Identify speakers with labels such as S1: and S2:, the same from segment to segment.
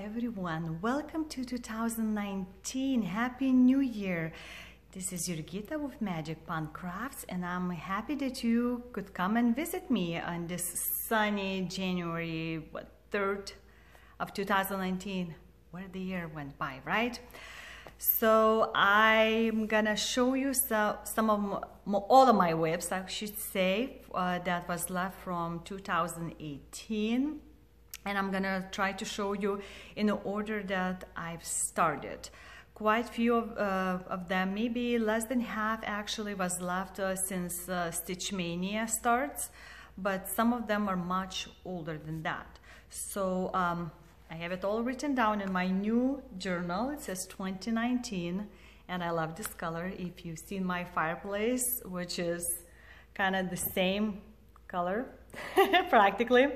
S1: everyone, welcome to 2019. Happy New Year. This is Jurgita with Magic Pond Crafts, and I'm happy that you could come and visit me on this sunny January 3rd of 2019. Where the year went by, right? So I'm gonna show you all of my WIPs, I should say, that was left from 2018. And I'm gonna try to show you in the order that I've started. Quite few of them, maybe less than half actually, was left since Stitch Mania starts, but some of them are much older than that. So I have it all written down in my new journal. It says 2019, and I love this color. If you've seen my fireplace, which is kind of the same color practically,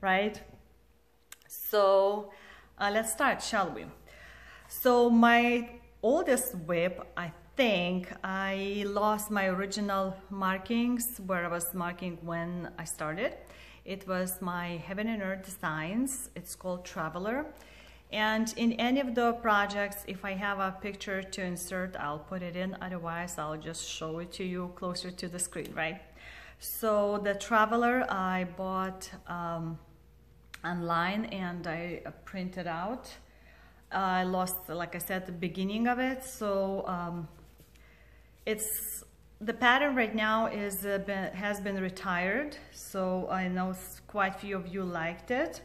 S1: right? So let's start, shall we? So my oldest WIP, I think I lost my original markings where I was marking when I started. It was my Heaven and Earth Designs. It's called Traveler. And in any of the projects, if I have a picture to insert, I'll put it in. Otherwise, I'll just show it to you closer to the screen, right? So the Traveler I bought online, and I printed out. I lost, like I said, the beginning of it, so it's the pattern right now has been retired, so I know quite a few of you liked it.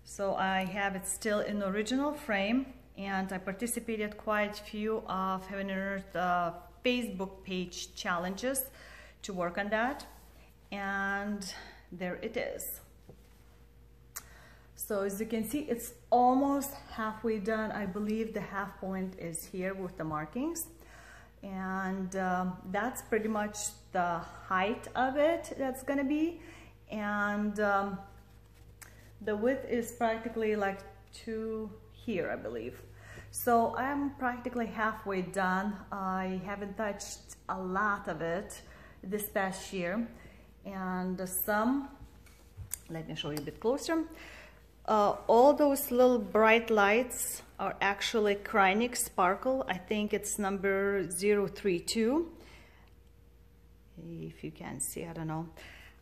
S1: So I have it still in the original frame, and I participated quite a few of Heaven and Earth Facebook page challenges to work on that, and there it is. So as you can see, it's almost halfway done. I believe the half point is here with the markings. And that's pretty much the height of it that's gonna be. And the width is practically like to here, I believe. So I'm practically halfway done. I haven't touched a lot of it this past year. And let me show you a bit closer. All those little bright lights are actually Krynic Sparkle. I think it's number 032. If you can see, I don't know.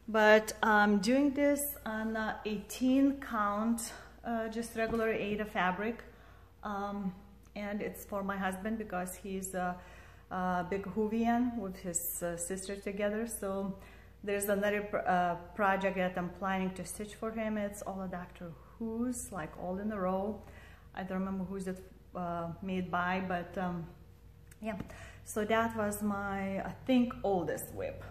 S1: But I'm doing this on 18 count, just regular Aida fabric. And it's for my husband because he's a big Whovian with his sister together. So there's another project that I'm planning to stitch for him. It's all a Doctor Who's, like all in a row. I don't remember who's it made by, but yeah. So that was my, I think, oldest WIP.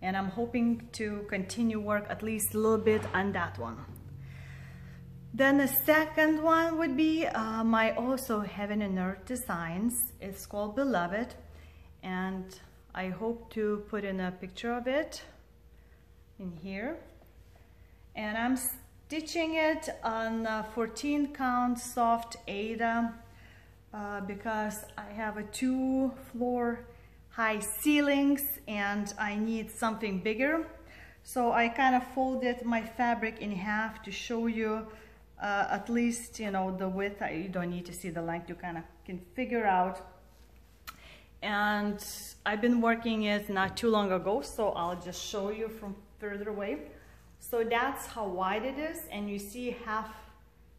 S1: And I'm hoping to continue work at least a little bit on that one. Then the second one would be my also Heaven and Earth Designs. It's called Beloved, and I hope to put in a picture of it in here. And I'm stitching it on 14 count soft Aida because I have a 2-floor high ceilings and I need something bigger. So I kind of folded my fabric in half to show you at least, you know, the width. You don't need to see the length, you kind of can figure out. And I've been working it not too long ago, so I'll just show you from further away. So that's how wide it is, and you see half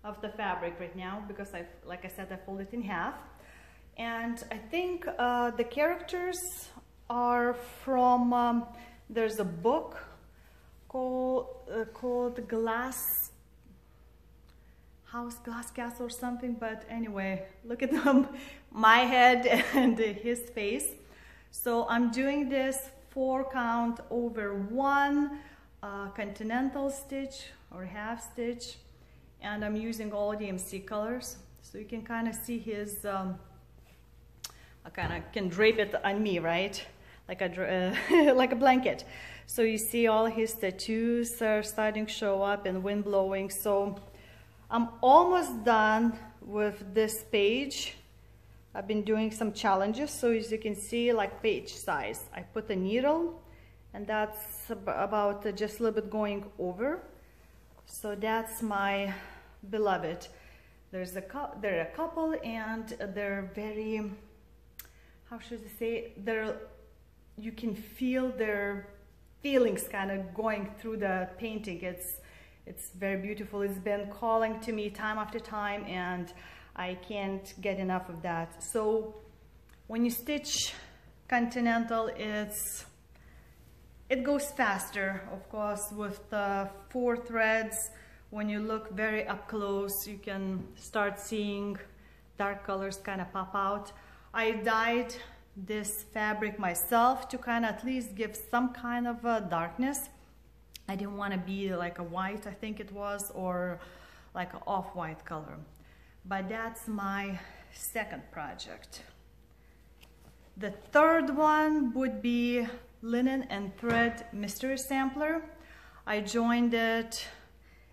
S1: of the fabric right now because like I said, I folded it in half. And I think the characters are from, there's a book called Glass Castle or something, but anyway, look at my head and his face. So I'm doing this 4 count over 1 continental stitch or half stitch, and I'm using all DMC colors, so you can kind of see his I kind of can drape it on me, right, like a like a blanket. So you see all his tattoos are starting to show up and wind blowing. So I'm almost done with this page. I've been doing some challenges, so as you can see, like page size, I put a needle, and that's about just a little bit going over. So that's my Beloved. there are a couple, and they're very, how should I say, you can feel their feelings kind of going through the painting. It's very beautiful. It's been calling to me time after time, and I can't get enough of that. So when you stitch continental, it goes faster, of course, with the 4 threads. When you look very up close, you can start seeing dark colors kind of pop out. I dyed this fabric myself to kind of at least give some kind of a darkness. I didn't want to be like a white, I think it was, or like an off-white color. But that's my second project. The third one would be Linen and Thread Mystery Sampler. I joined it,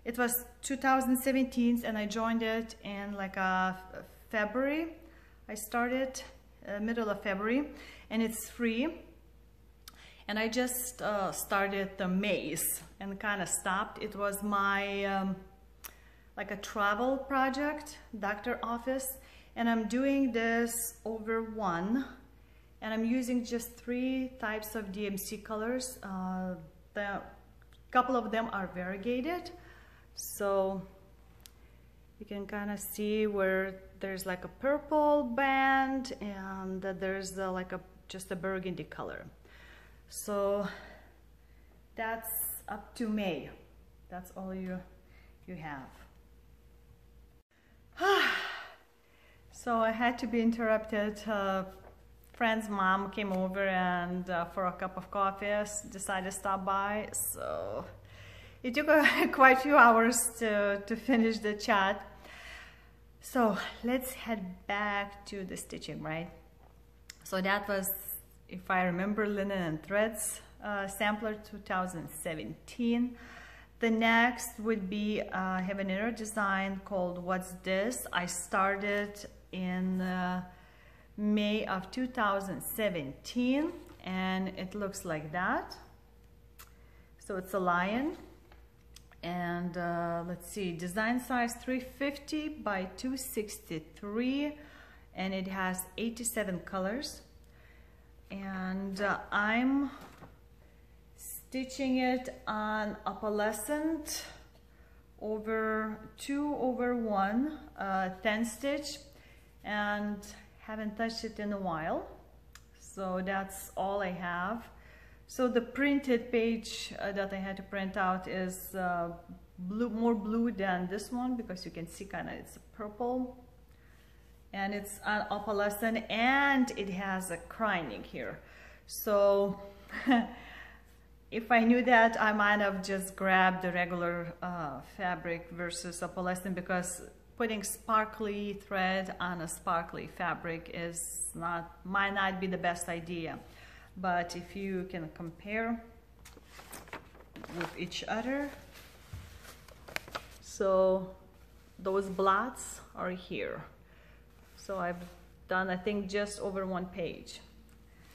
S1: it was 2017, and I joined it in like February. I started middle of February, and it's free. And I just started the maze and kind of stopped. It was my like a travel project, doctor office, and I'm doing this over 1, and I'm using just 3 types of DMC colors. The couple of them are variegated, so you can kind of see where there's like a purple band, and there's like just a burgundy color. So that's up to May. That's all you have. So I had to be interrupted. Friend's mom came over and for a cup of coffee decided to stop by. So it took quite a few hours to finish the chat. So let's head back to the stitching, right? So that was, if I remember, Linen and Threads Sampler 2017. The next would be have another design called What's This? I started in May of 2017, and it looks like that. So it's a lion, and let's see, design size 350 by 263, and it has 87 colors. And I'm stitching it on opalescent over 2/1 10 stitch, and haven't touched it in a while. So that's all I have. So the printed page that I had to print out is blue, more blue than this one, because you can see kind of it's purple. And it's on opalescent, and it has a cryining here. So if I knew that, I might have just grabbed the regular fabric versus opalescent, because putting sparkly thread on a sparkly fabric might not be the best idea. But if you can compare with each other, so those blots are here. So I've done, I think, just over 1 page.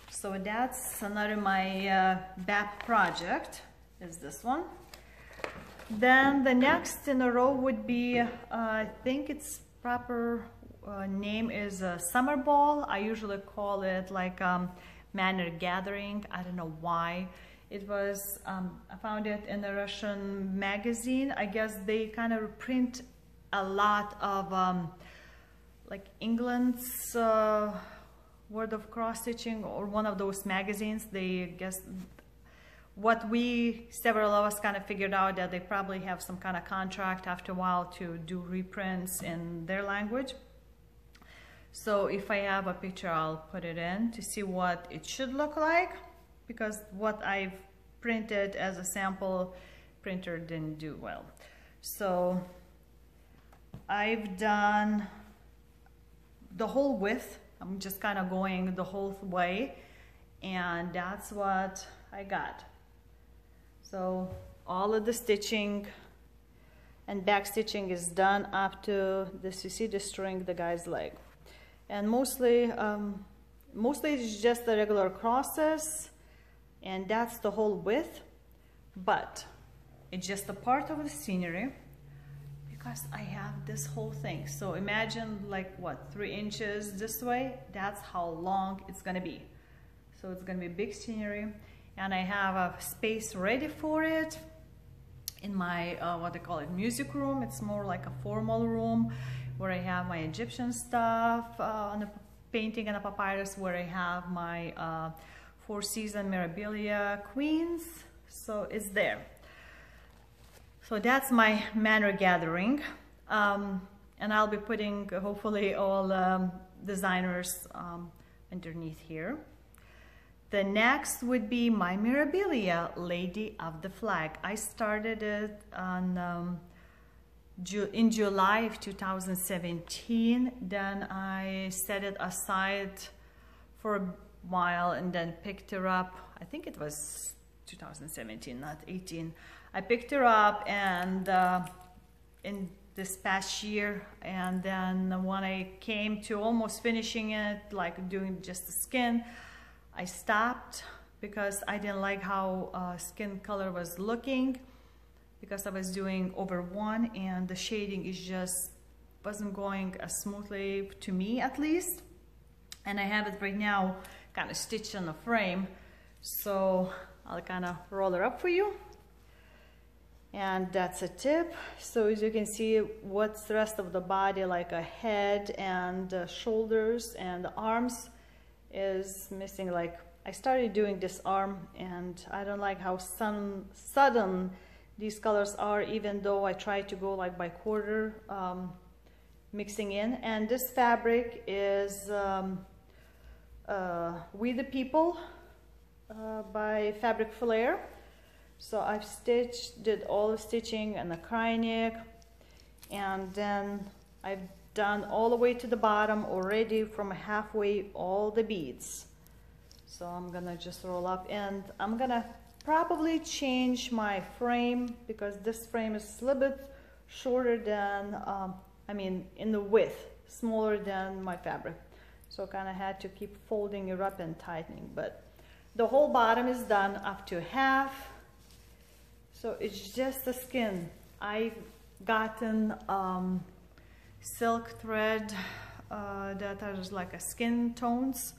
S1: So that's another my BAP project, is this one. Then the next in a row would be, I think its proper name is Summer Ball. I usually call it like Manor Gathering. I don't know why. It was, I found it in a Russian magazine. I guess they kind of reprint a lot of like England's Word of Cross Stitching, or one of those magazines. They guess what several of us kind of figured out, that they probably have some kind of contract after a while to do reprints in their language. So if I have a picture, I'll put it in to see what it should look like, because what I've printed as a sample printer didn't do well. So I've done the whole width. I'm just kind of going the whole way, and that's what I got. So all of the stitching and back stitching is done up to this. You see the string, the guy's leg, and mostly it's just the regular crosses, and that's the whole width. But it's just a part of the scenery, because I have this whole thing. So imagine like what, 3 inches this way, that's how long it's gonna be. So it's gonna be big scenery, and I have a space ready for it in my, what I call it, music room. It's more like a formal room where I have my Egyptian stuff on the painting and a papyrus, where I have my 4 season memorabilia queens. So it's there. So that's my manor gathering, and I'll be putting hopefully all designers underneath here. The next would be my memorabilia, Lady of the Flag. I started it on in July of 2017. Then I set it aside for a while and then picked her up. I think it was 2017, not 18. I picked her up and in this past year, and then when I came to almost finishing it, like doing just the skin, I stopped because I didn't like how skin color was looking, because I was doing over 1 and the shading is just wasn't going as smoothly to me, at least. And I have it right now kind of stitched on the frame, so I'll kind of roll her up for you. And that's a tip. So as you can see, what's the rest of the body, like a head and shoulders and the arms, is missing. Like, I started doing this arm and I don't like how sudden these colors are, even though I try to go like by quarter mixing in. And this fabric is We the People by Fabric Flair. So I've did all the stitching and the cry neck, and then I've done all the way to the bottom already, from halfway all the beads. So I'm gonna just roll up, and I'm gonna probably change my frame, because this frame is a little bit shorter than, I mean in the width, smaller than my fabric. So kind of had to keep folding it up and tightening, but the whole bottom is done up to half. So it's just the skin. I've gotten silk thread that is like a skin tones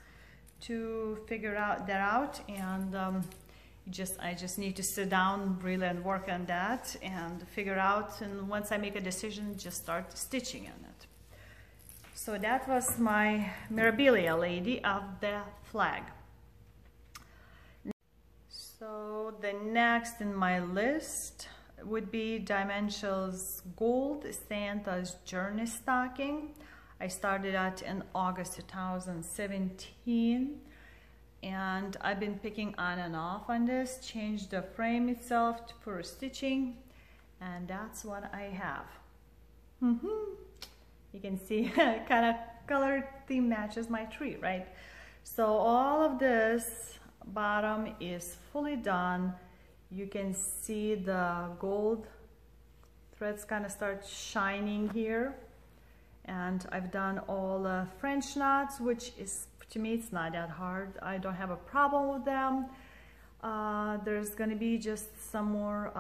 S1: to figure out that out, and I just need to sit down really and work on that and figure out, and once I make a decision, just start stitching on it. So that was my memorabilia, Lady of the Flag. So the next in my list would be Dimensionals Gold Santa's Journey Stocking. I started that in August 2017, and I've been picking on and off on this, changed the frame itself for stitching, and that's what I have. You can see kind of color theme matches my tree, right? So all of this bottom is fully done. You can see the gold threads kind of start shining here, and I've done all the French knots, which is, to me, it's not that hard. I don't have a problem with them. There's gonna be just some more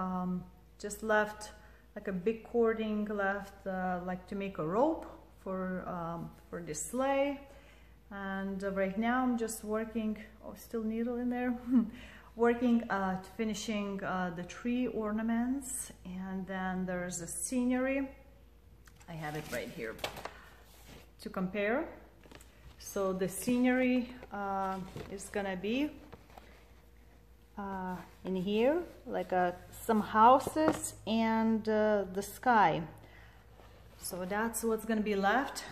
S1: just left, like a big cording left, like to make a rope for this sleigh. And right now I'm just working, oh, still needle in there, working finishing the tree ornaments, and then there's a scenery. I have it right here to compare. So the scenery is gonna be in here, like some houses and the sky. So that's what's gonna be left.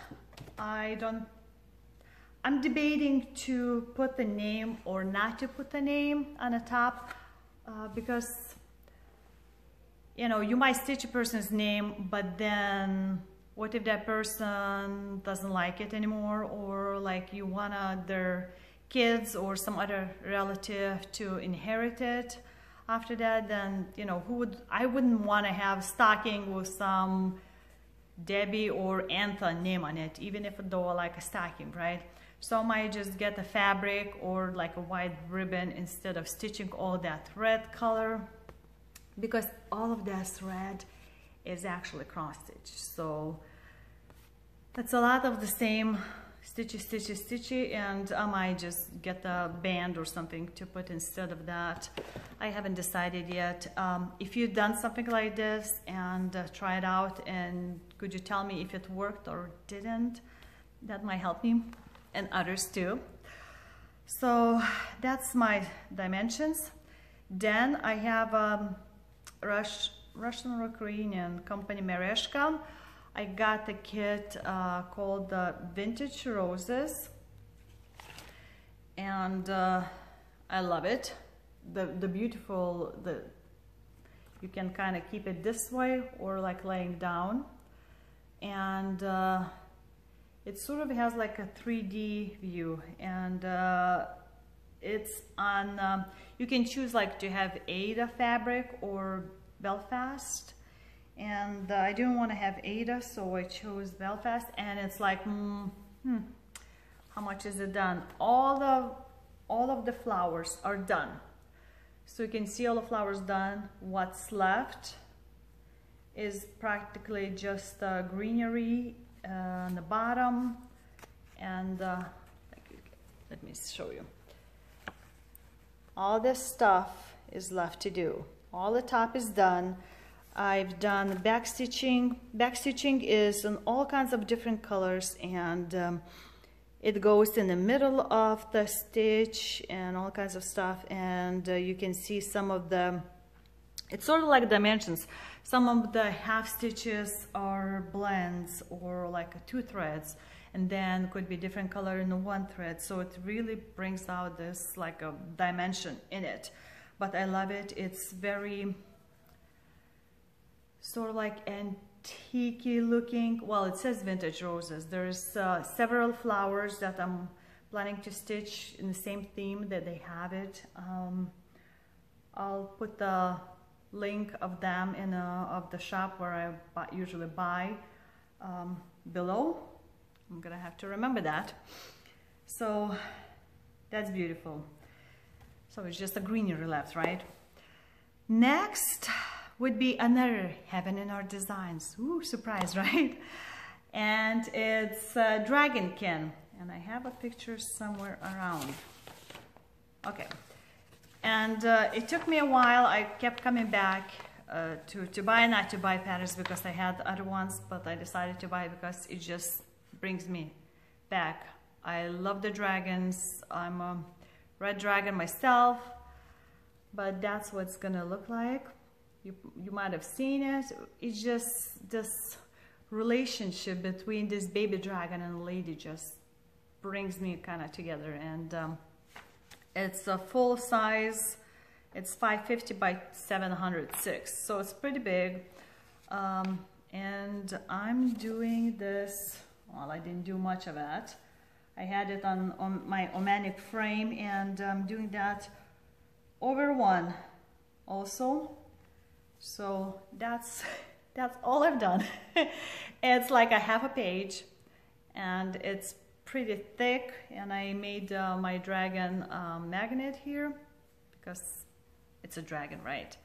S1: I'm debating to put the name or not to put the name on the top, because, you know, you might stitch a person's name, but then what if that person doesn't like it anymore, or like you want their kids or some other relative to inherit it after that? Then, you know, I wouldn't want to have stocking with some Debbie or Antha name on it, even if it were like a stocking, right? So I might just get a fabric or like a white ribbon instead of stitching all that red color, because all of that thread is actually cross stitch. So that's a lot of the same stitchy, and I might just get a band or something to put instead of that. I haven't decided yet. If you've done something like this and try it out, and could you tell me if it worked or didn't? That might help me and others too. So that's my dimensions. Then I have Russian-Ukrainian company Mereshka. I got a kit called the Vintage Roses, and I love it. The beautiful, you can kind of keep it this way or like laying down, and it sort of has like a 3D view, and it's on, you can choose like to have Aida fabric or Belfast, and I didn't want to have Aida, so I chose Belfast, and it's like, how much is it done? All of the flowers are done. So you can see all the flowers done. What's left is practically just greenery on the bottom, and let me show you. All this stuff is left to do. All the top is done. I've done back stitching. Back stitching is in all kinds of different colors, and it goes in the middle of the stitch and all kinds of stuff, and you can see some of the, it's sort of like dimensions. Some of the half stitches are blends or like 2 threads, and then could be different color in the 1 thread, so it really brings out this like a dimension in it. But I love it. It's very sort of like antique looking. Well, it says Vintage Roses. There's several flowers that I'm planning to stitch in the same theme that they have it. I'll put the link of them in of the shop where I usually buy below. I'm gonna have to remember that. So that's beautiful. So it's just a greenery left, right? Next would be another Heaven in Our Designs. Ooh, surprise, right? And it's Dragonkin, and I have a picture somewhere around. Okay, and it took me a while. I kept coming back to buy, not to buy patterns because I had other ones, but I decided to buy because it just brings me back. I love the dragons. I'm a red dragon myself, but that's what it's gonna look like. You might have seen it. It's just this relationship between this baby dragon and lady just brings me kind of together, and it's a full size. It's 550 by 706, so it's pretty big. And I'm doing this, well, I didn't do much of that. I had it on my Omanic frame, and I'm doing that over 1 also. So that's all I've done. It's like a half a page, and it's pretty thick, and I made my dragon magnet here because it's a dragon, right?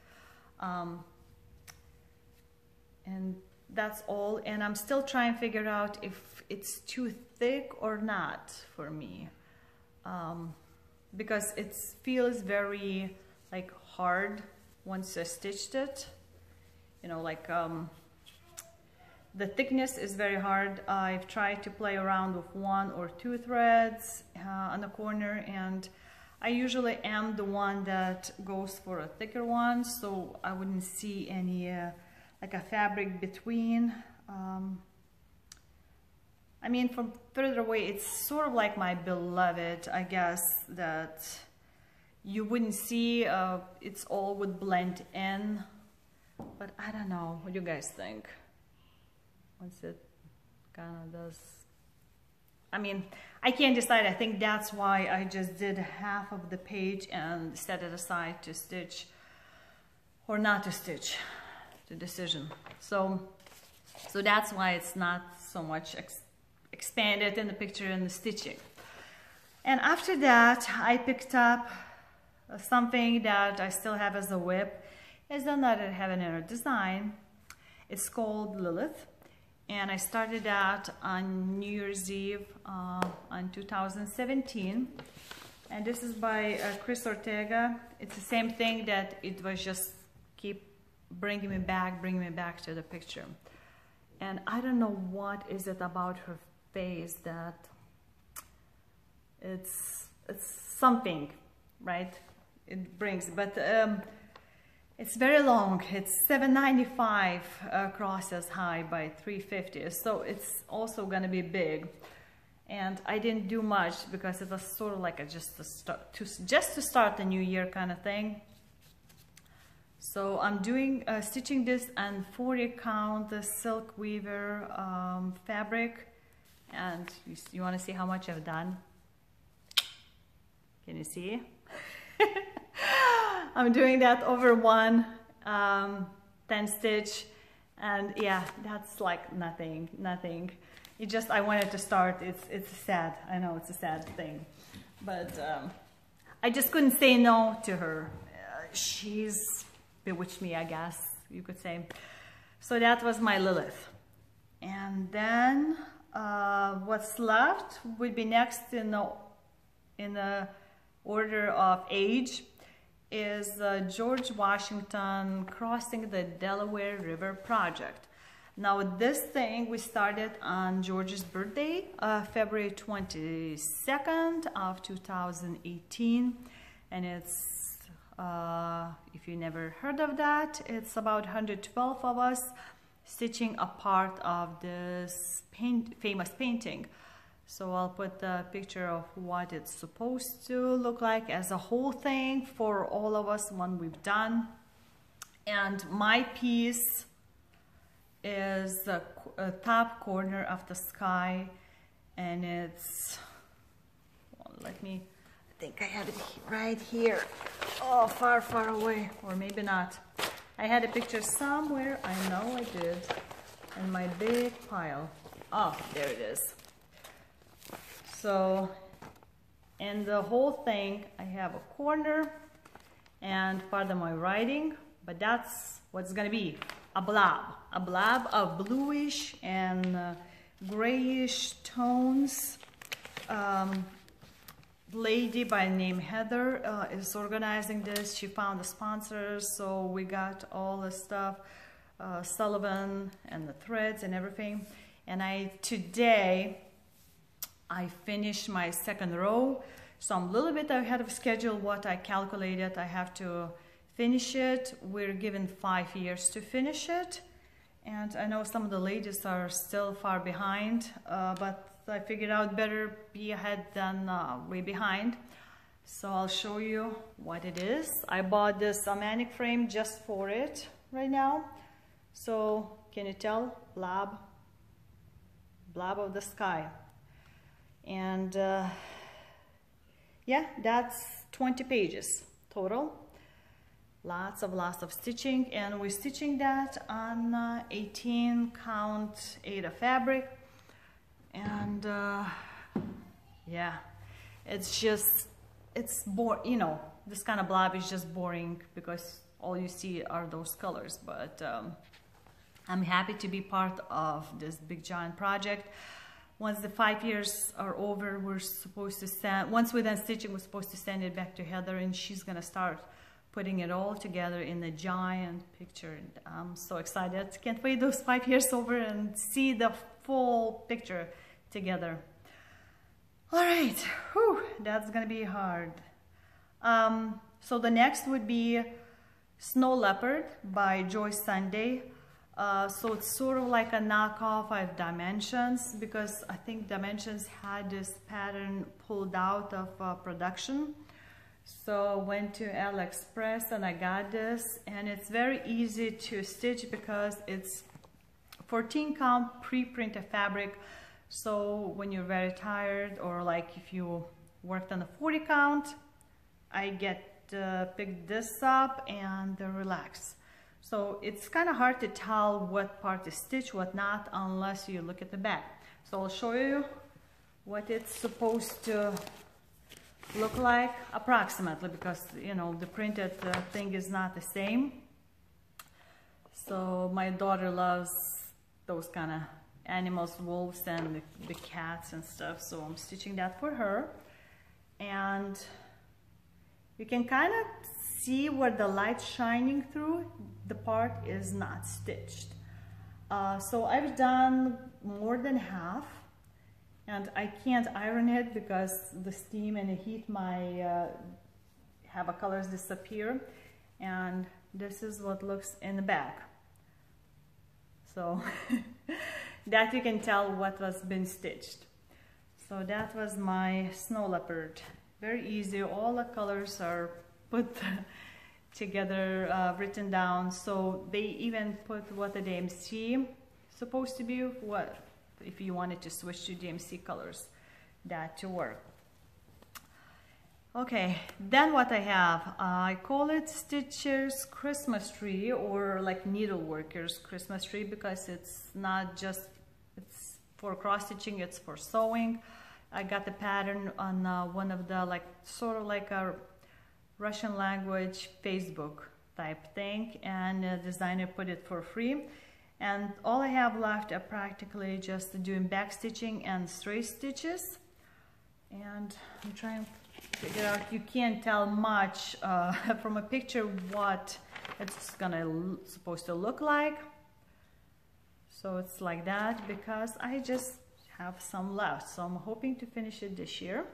S1: And that's all, and I'm still trying to figure out if it's too thick or not for me, because it feels very like hard once I stitched it, you know, like the thickness is very hard. I've tried to play around with 1 or 2 threads on the corner, and I usually am the one that goes for a thicker one, so I wouldn't see any like a fabric between. I mean, from further away, it's sort of like my beloved, I guess, that you wouldn't see. It's all would blend in, but I don't know. What do you guys think? Once it kind of does, I mean, I can't decide. I think that's why I just did half of the page and set it aside to stitch or not to stitch, the decision. So that's why it's not so much expanded in the picture and the stitching. And after that, I picked up something that I still have as a WIP. It's another Heaven in Our Design, It's called Lilith, and I started that on New Year's Eve on 2017. And this is by Chris Ortega. It's the same thing that it was just keep bringing me back to the picture. And I don't know what is it about her face that it's something, right? It brings, but it's very long. It's 795 crosses high by 350, so it's also gonna be big. And I didn't do much because it was sort of like just to start the new year kind of thing. So I'm doing stitching this on 40 count the silk weaver fabric, and you want to see how much I've done? Can you see? I'm doing that over one 10 stitch, and yeah, that's like nothing. It just, I wanted to start. It's sad. I know it's a sad thing, but I just couldn't say no to her. She's bewitched me, I guess you could say. So that was my Lilith. And then what's left would be next in the order of age is George Washington Crossing the Delaware River project. Now this thing we started on George's birthday, February 22nd of 2018, and it's, if you never heard of that, it's about 112 of us stitching a part of this famous painting. So I'll put the picture of what it's supposed to look like as a whole thing for all of us when we've done. And my piece is the top corner of the sky, and it's, well, I think I had it right here. Oh, far away, or maybe not. I had a picture somewhere, I know I did, in my big pile. Oh, there it is. So, in the whole thing, I have a corner and part of my writing, but that's what's gonna be. A blob of bluish and grayish tones. Lady by name Heather is organizing this. She found the sponsors, so we got all the stuff, Sullivan and the threads and everything. And today I finished my second row, so I'm a little bit ahead of schedule. What I calculated, I have to finish it. We're given 5 years to finish it, and I know some of the ladies are still far behind, but I figured out better be ahead than way behind. So I'll show you what it is. I bought this manic frame just for it right now. So can you tell? Blob of the sky. And yeah, that's 20 pages total. Lots of stitching, and we're stitching that on 18 count 8 of fabric. And yeah, it's boring, you know, this kind of blob is just boring because all you see are those colors. But I'm happy to be part of this big giant project. Once the 5 years are over, we're supposed to send, once we're done stitching, we're supposed to send it back to Heather, and she's gonna start putting it all together in a giant picture. And I'm so excited. Can't wait those 5 years over and see the full picture together. All right, whew, that's gonna be hard. So the next would be Snow Leopard by Joyce Sunday. So it's sort of like a knockoff of Dimensions, because I think Dimensions had this pattern pulled out of production. So went to AliExpress and I got this, and it's very easy to stitch because it's 14 count pre-printed fabric. So when you're very tired, or like if you worked on a 40 count, I get to pick this up and relax. So it's kind of hard to tell what part is stitched, what not, unless you look at the back. So I'll show you what it's supposed to look like approximately, because you know the printed thing is not the same. So my daughter loves those kind of animals, wolves and the cats and stuff. So I'm stitching that for her. And you can kind of see where the light's shining through. The part is not stitched. So I've done more than half, and I can't iron it because the steam and the heat might have a colors disappear. And this is what looks in the back. So that you can tell what was been stitched. So that was my snow leopard. Very easy. All the colors are put together, written down. So they even put what the DMC supposed to be. What if you wanted to switch to DMC colors, that to work. Okay, then what I have, I call it Stitcher's Christmas tree, or like needleworker's Christmas tree, because it's not just, it's for cross stitching, it's for sewing. I got the pattern on one of the like sort of like a Russian language Facebook type thing, and the designer put it for free. And all I have left are practically just doing back stitching and straight stitches. And I'm trying to figure out, you can't tell much from a picture what it's supposed to look like. So it's like that because I just have some left. So I'm hoping to finish it this year.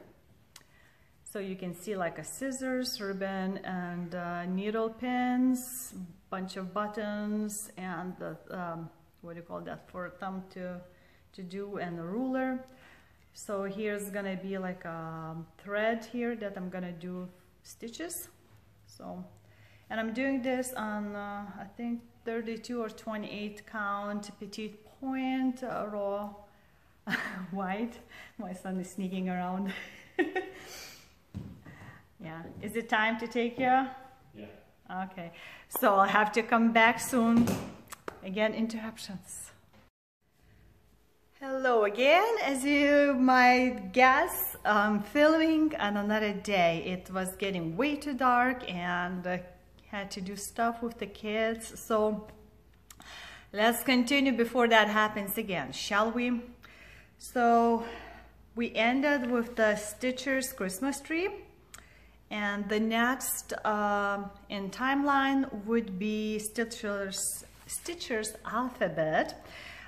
S1: So you can see like a scissors, ribbon, and needle pins, bunch of buttons, and the, what do you call that, for a thumb to do, and a ruler. So here's gonna be like a thread here that I'm gonna do stitches. So, and I'm doing this on I think 32 or 28 count petite point raw white. My son is sneaking around. Yeah, is it time to take you? Yeah. Okay, so I'll have to come back soon. Again, interruptions. Hello again. As you might guess, I'm filming on another day. It was getting way too dark and I had to do stuff with the kids. So let's continue before that happens again, shall we? So we ended with the Stitcher's Christmas tree. And the next in timeline would be Stitcher's Alphabet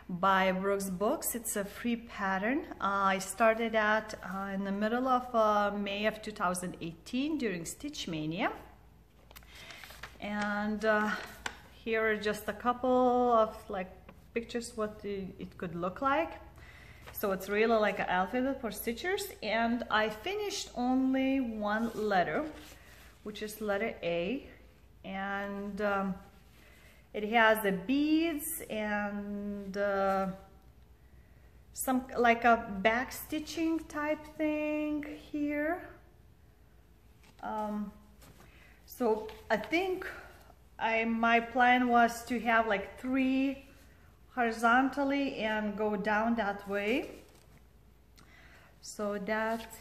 S1: by Brooks Books. It's a free pattern. I started that in the middle of May of 2018 during Stitch Mania. And here are just a couple of like pictures what it could look like. So it's really like an alphabet for stitchers, and I finished only one letter, which is letter A, and it has the beads and some like a back stitching type thing here. So I think my plan was to have like 3 horizontally and go down that way. So that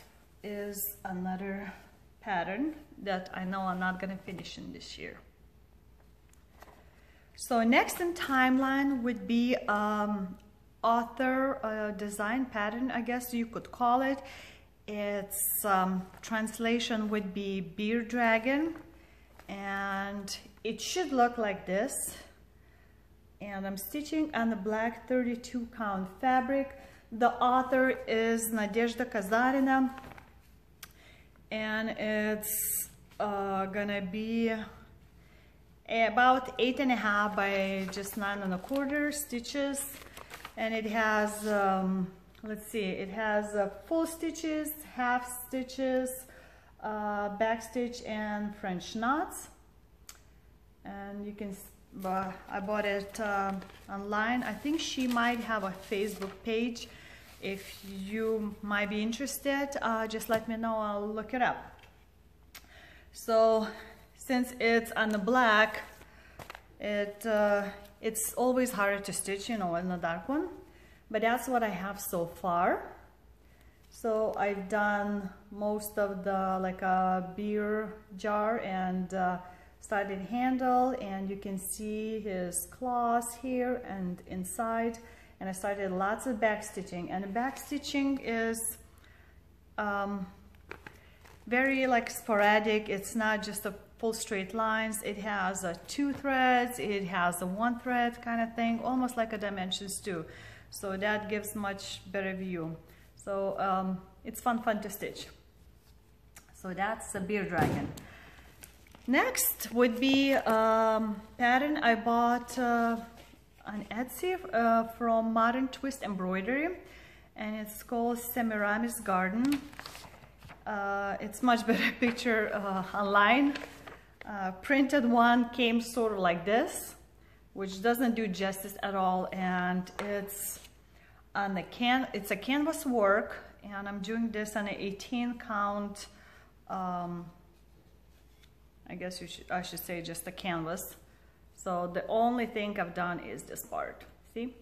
S1: is another pattern that I know I'm not gonna finish in this year. So next in timeline would be author design pattern, I guess you could call it. Its translation would be Beer Dragon, and it should look like this. And I'm stitching on the black 32 count fabric. The author is Nadezhda Kazarina, and it's gonna be about 8.5 by just 9 1/4 stitches, and it has let's see, it has full stitches, half stitches, back stitch, and French knots. And you can, I bought it online. I think she might have a Facebook page. If you might be interested, just let me know, I'll look it up. So since it's on the black, it's always harder to stitch, you know, in the dark one. But that's what I have so far. So I've done most of the like a beer jar and Started handle, and you can see his claws here and inside. And I started lots of back stitching, and the back stitching is very like sporadic. It's not just a full straight lines. It has two threads, it has a one thread kind of thing, almost like a dimensions too. So that gives much better view. So it's fun to stitch. So that's a beer dragon. Next would be pattern I bought on Etsy from Modern Twist Embroidery, and it's called Semiramis Garden. It's much better picture online. Printed one came sort of like this, which doesn't do justice at all, and it's on the it's a canvas work, and I'm doing this on an 18 count. I guess I should say just a canvas. So the only thing I've done is this part. See?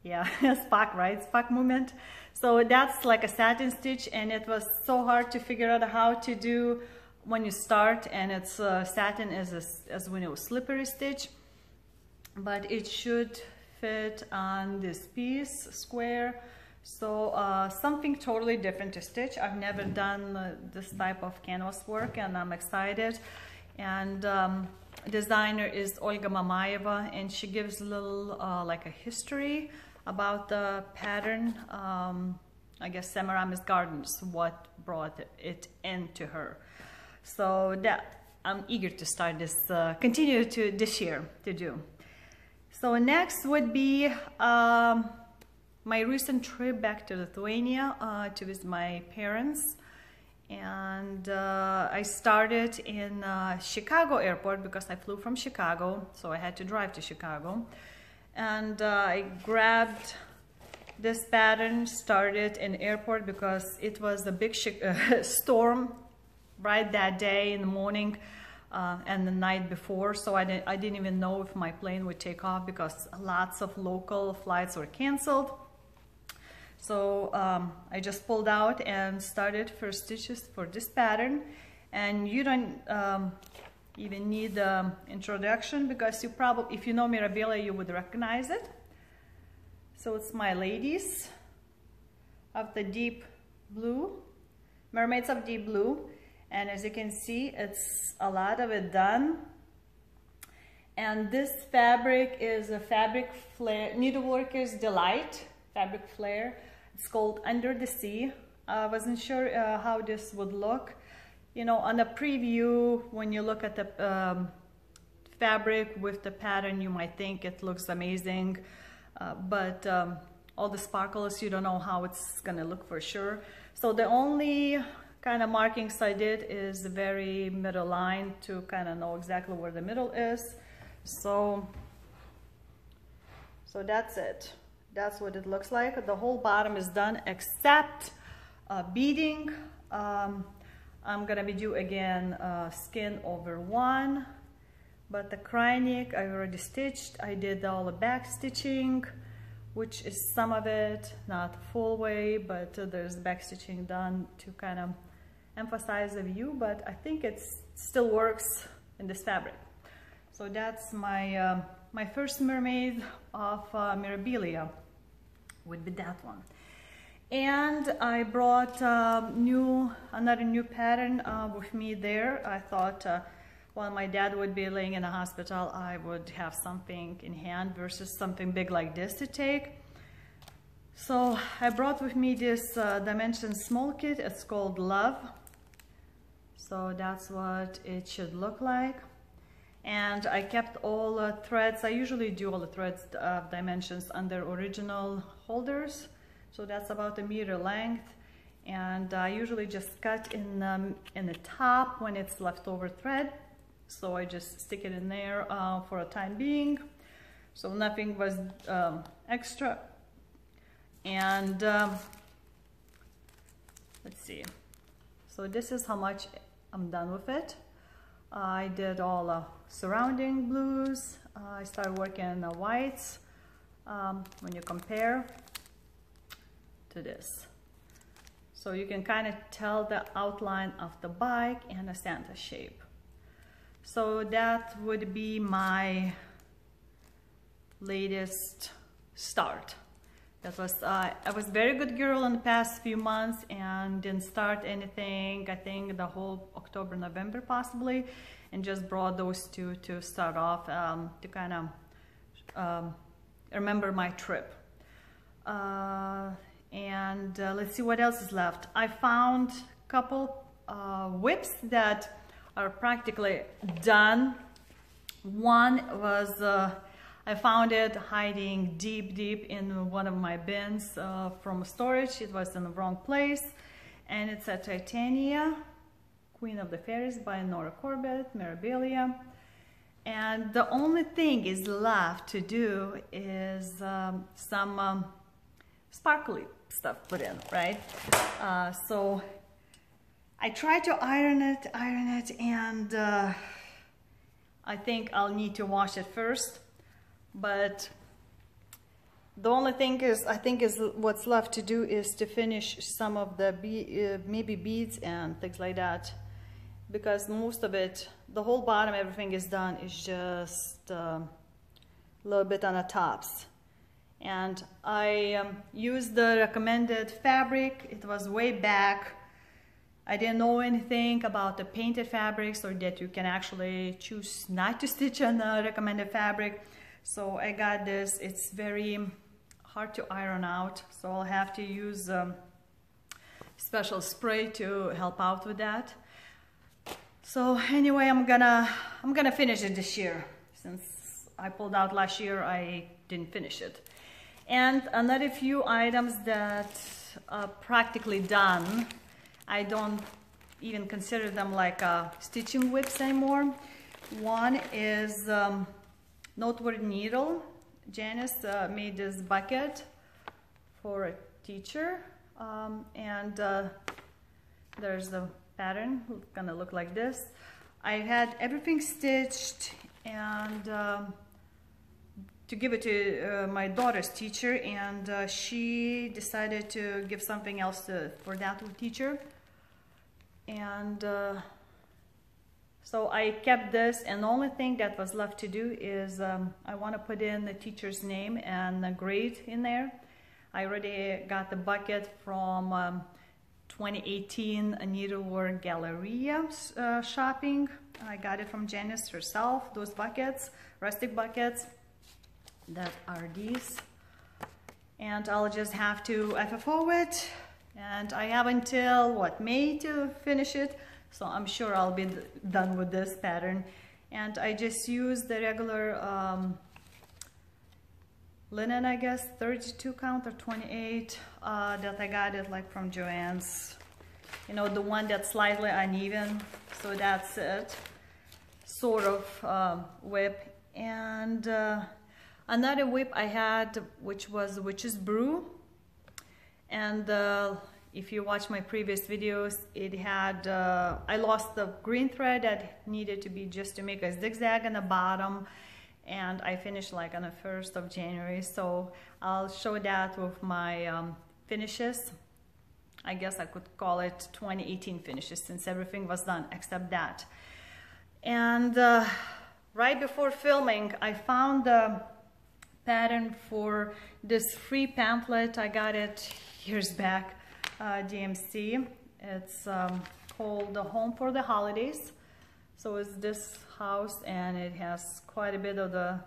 S1: Yeah, Spock, right? Spock movement. So that's like a satin stitch, and it was so hard to figure out how to do when you start, and it's satin as we know, slippery stitch, but it should fit on this piece, square. So something totally different to stitch. I've never done this type of canvas work, and I'm excited. And designer is Olga Mamaeva, and she gives a little like a history about the pattern. I guess Semiramis Gardens, what brought it into her. So that I'm eager to start this, continue to this year to do. So next would be my recent trip back to Lithuania to visit my parents. And I started in Chicago airport because I flew from Chicago, so I had to drive to Chicago. And I grabbed this pattern, started in airport because it was a big storm right that day in the morning and the night before. So I didn't even know if my plane would take off because lots of local flights were canceled. So I just pulled out and started first stitches for this pattern, and you don't even need the introduction because you probably, if you know Mirabilia, you would recognize it. So it's my ladies of the deep blue, mermaids of deep blue, and as you can see, it's a lot of it done. And this fabric is a fabric flare, Needleworker's Delight fabric flare. It's called Under the Sea. I wasn't sure how this would look. You know, on the preview, when you look at the fabric with the pattern, you might think it looks amazing, but all the sparkles, you don't know how it's gonna look for sure. So the only kind of markings I did is the very middle line to kind of know exactly where the middle is. So that's it. That's what it looks like. The whole bottom is done except beading. I'm gonna be do again skin over one, but the cry neck I already stitched. I did all the back stitching, which is some of it, not full way, but there's back stitching done to kind of emphasize the view, but I think it still works in this fabric. So that's my my first mermaid of Mirabilia, would be that one. And I brought another new pattern with me there. I thought while my dad would be laying in a hospital, I would have something in hand versus something big like this to take. So I brought with me this Dimensions small kit. It's called Love. So that's what it should look like. And I kept all the threads. I usually do all the threads of Dimensions under original holders. So that's about 1 meter length. And I usually just cut in the top when it's leftover thread. So I just stick it in there for a time being. So nothing was extra. And let's see. So this is how much I'm done with it. I did all the surrounding blues. I started working on the whites when you compare to this. So you can kind of tell the outline of the bike and a Santa shape. So that would be my latest start. That was I was very good girl in the past few months and didn't start anything, I think the whole October, November possibly, and just brought those two to start off, to kind of remember my trip. Let's see what else is left. I found a couple WIPs that are practically done. One was I found it hiding deep in one of my bins from storage. It was in the wrong place, and it's a Titania Queen of the Fairies by Nora Corbett, Mirabilia. And the only thing is left to do is some sparkly stuff put in, right? So I tried to iron it, and I think I'll need to wash it first. But the only thing is, I think, is what's left to do is to finish some of the maybe beads and things like that, because most of it, the whole bottom, everything is done. It's just a little bit on the tops. And I used the recommended fabric. It was way back. I didn't know anything about the painted fabrics, or that you can actually choose not to stitch on the recommended fabric. So I got this. It's very hard to iron out, so I'll have to use special spray to help out with that. So anyway, I'm gonna finish it this year. Since I pulled out last year, I didn't finish it. And another few items that are practically done. I don't even consider them like stitching WIPs anymore. One is Noteworthy Needle. Janice made this bucket for a teacher, and there's the pattern. It's gonna look like this. I had everything stitched and to give it to my daughter's teacher, and she decided to give something else for that teacher. And so I kept this, and the only thing that was left to do is I want to put in the teacher's name and the grade in there. I already got the bucket from 2018 Needlework Galleria shopping. I got it from Janice herself, those buckets, rustic buckets that are these. And I'll just have to FFO it, and I have until, what, May to finish it. So I'm sure I'll be done with this pattern. And I just use the regular linen, I guess, 32 count or 28 that I got it like from Joann's. You know, the one that's slightly uneven. So that's it, sort of WIP. And another WIP I had, which was Witch's Brew. And if you watch my previous videos, it had, I lost the green thread that needed to be just to make a zigzag on the bottom, and I finished like on the 1st of January. So I'll show that with my finishes. I guess I could call it 2018 finishes, since everything was done except that. And right before filming, I found the pattern for this free pamphlet. I got it years back. DMC. It's called The Home for the Holidays. So it's this house, and it has quite a bit of the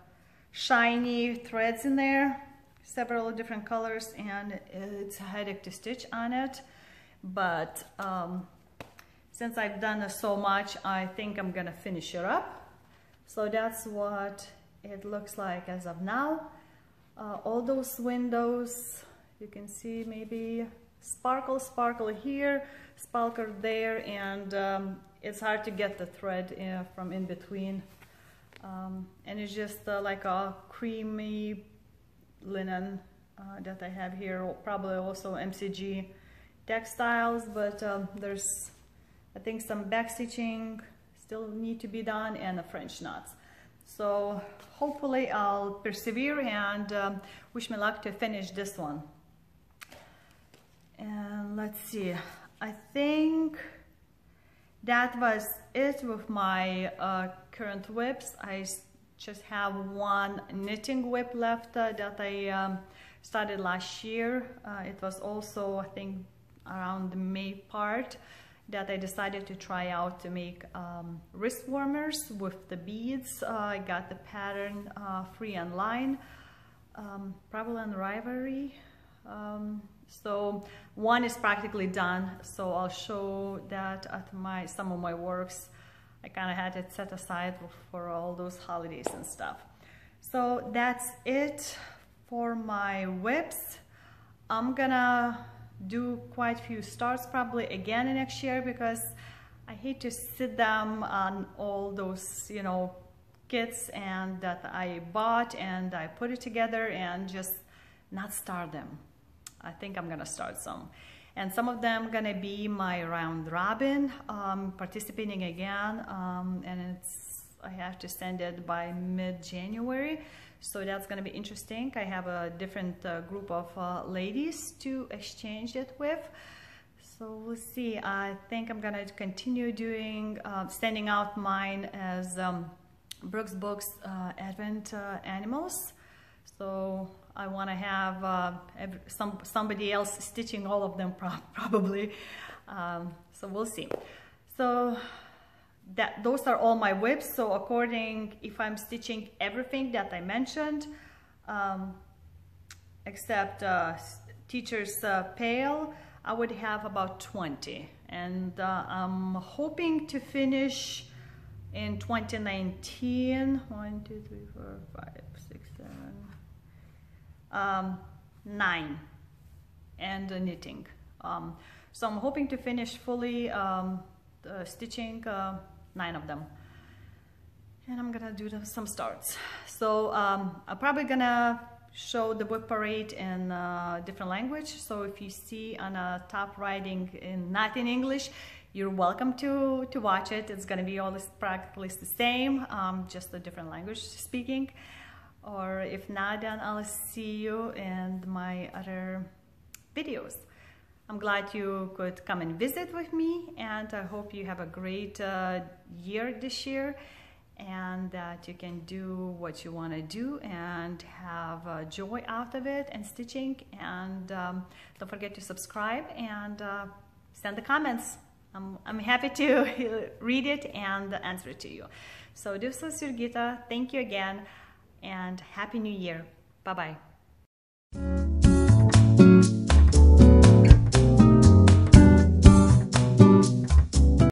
S1: shiny threads in there, several different colors, and it's a headache to stitch on it. But since I've done this so much, I think I'm gonna finish it up. So that's what it looks like as of now. All those windows, you can see maybe sparkle here, sparkle there, and it's hard to get the thread from in between. And it's just like a creamy linen that I have here, probably also MCG textiles, but there's, I think, some back stitching still need to be done, and the French knots. So hopefully I'll persevere, and wish me luck to finish this one. And let's see, I think that was it with my current WIPs. I just have one knitting WIP left that I started last year. It was also, I think, around the May part that I decided to try out to make wrist warmers with the beads. I got the pattern free online, Prevalent Rivalry. So one is practically done, so I'll show that at some of my works. I kind of had it set aside for all those holidays and stuff. So that's it for my WIPs. I'm gonna do quite a few starts probably again next year, because I hate to sit them on all those, you know, kits and that I bought and I put it together and just not start them. I think I'm gonna start some, and some of them gonna be my round robin, participating again, and I have to send it by mid-January, so that's gonna be interesting. I have a different group of ladies to exchange it with, so we'll see. I think I'm gonna continue doing sending out mine as Brooks Books Advent Animals. So I want to have somebody else stitching all of them probably. So we'll see. So those are all my WIPs. So according, if I'm stitching everything that I mentioned, except Teacher's Pail, I would have about 20. And I'm hoping to finish in 2019. 1, 2, 3, 4, 5, 6, 7. 9 and knitting. So I'm hoping to finish fully stitching 9 of them, and I'm gonna do some starts. So I'm probably gonna show the WIP parade in a different language, so if you see on a top writing not in English, you're welcome to watch it. It's gonna be all practically the same, just a different language speaking. Or if not, then I'll see you in my other videos. I'm glad you could come and visit with me, and I hope you have a great year this year, and that you can do what you want to do and have joy out of it and stitching. And don't forget to subscribe and send the comments. I'm happy to read it and answer it to you. So this was Jurgita. Thank you again, and Happy New Year. Bye-bye.